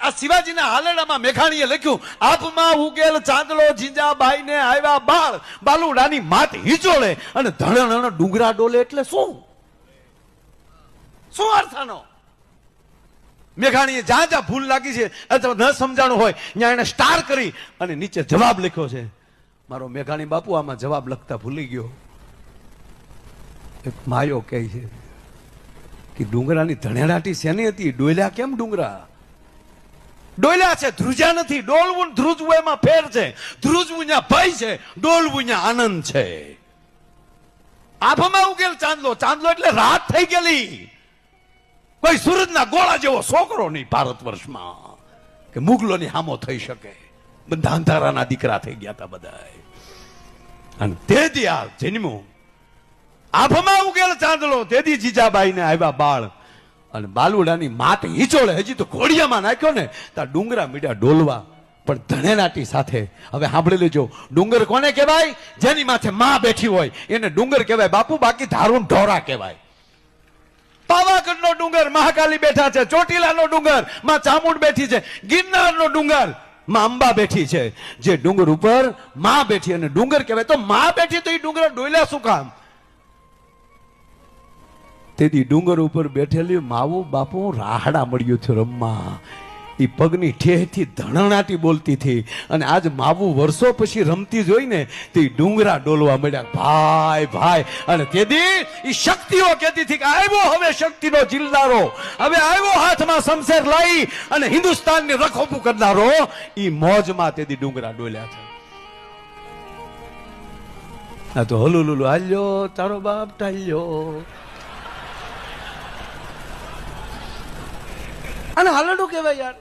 આ શિવાજીના હાલડામાં મેઘાણીએ લખ્યું, આપમાં ઉગેલ ચાંદલો જીંજાબાઈને આવ્યા બાળ, બાલુડાની માત હિચોળે અને ધણણ ડુંગરા ડોલે. એટલે શું શું અર્થ આનો? મેઘાણીએ જ્યાં જ્યાં ભૂલ લાગી છે અથવા ન સમજાણું હોય ત્યાં એને સ્ટાર કરી અને નીચે જવાબ લખ્યો છે. મારો મેઘાણી બાપુ આમાં જવાબ લખતા ભૂલી ગયો. એક માયો કહે છે કે ડુંગરાની ધણેડાટી શેની હતી? ડોલ્યા કેમ ડુંગરા? ડોલ્યા છે, ધ્રુજ્યા નથી. ડોલવું ધ્રુજવું એમાં ફેર છે. ધ્રુજવું ત્યાં ભય છે, ડોલવું ત્યાં આનંદ છે. આભમાં ઉગેલ ચાંદલો, ચાંદલો એટલે રાત થઈ ગયેલી. કોઈ સૂરજના ગોળા જેવો છોકરો નહીં ભારત વર્ષમાં કે મુગલોની હામો થઈ શકે. બધા અંધારાના દીકરા થઈ ગયા હતા બધા. અને તેથી આ જન્મ્યું. આભમાં ઉગેલ ચાંદલો, તેથી જીજાબાઈને આવ્યા બાળ અને બાલુડાની માત હિચોળે. હજી તો ઘોડિયામાં નાખ્યો ને ત્યાં ડુંગરા મીડા ડોલવા, પણ ધણેલાટી સાથે. હવે સાંભળી લેજો, ડુંગર કોને કહેવાય? જેની માથે માં બેઠી હોય એને ડુંગર કહેવાય બાપુ. બાકી ધારું ઢોરા કહેવાય. પાવાગઢનો ડુંગર મહાકાલી બેઠા છે, ચોટીલાનો ડુંગર માં ચામુંડ બેઠી છે, ગિરનારનો ડુંગર માં અંબા બેઠી છે. જે ડુંગર ઉપર માં બેઠી અને ડુંગર કહેવાય, તો માં બેઠી તો એ ડુંગર ડોલ્યા શું કામ? તેથી ડુંગર ઉપર બેઠેલી માવું બાપુ રાહડા મળ્યું છે રમવા. એ પગની ઠેહથી ધણણાટી બોલતી હતી અને આજ માવું વર્ષો પછી રમતી જોઈને તે ડુંગરા ડોલવા મળ્યા. ભાઈ ભાઈ. અને તેથી એ શક્તિઓ કહેતી હતી કે આવ્યો હવે શક્તિનો જિલ્લારો, હવે આવ્યો હાથમાં શમશેર લઈ અને હિન્દુસ્તાનની રખોપું કરનારો. એ મોજમાં તેથી ડુંગરા ડોલ્યા છે. આ તો હલુલુલુ હાલ્યો તારો બાપ ટાલ્યો. અને હાલડું કહેવાય યાર.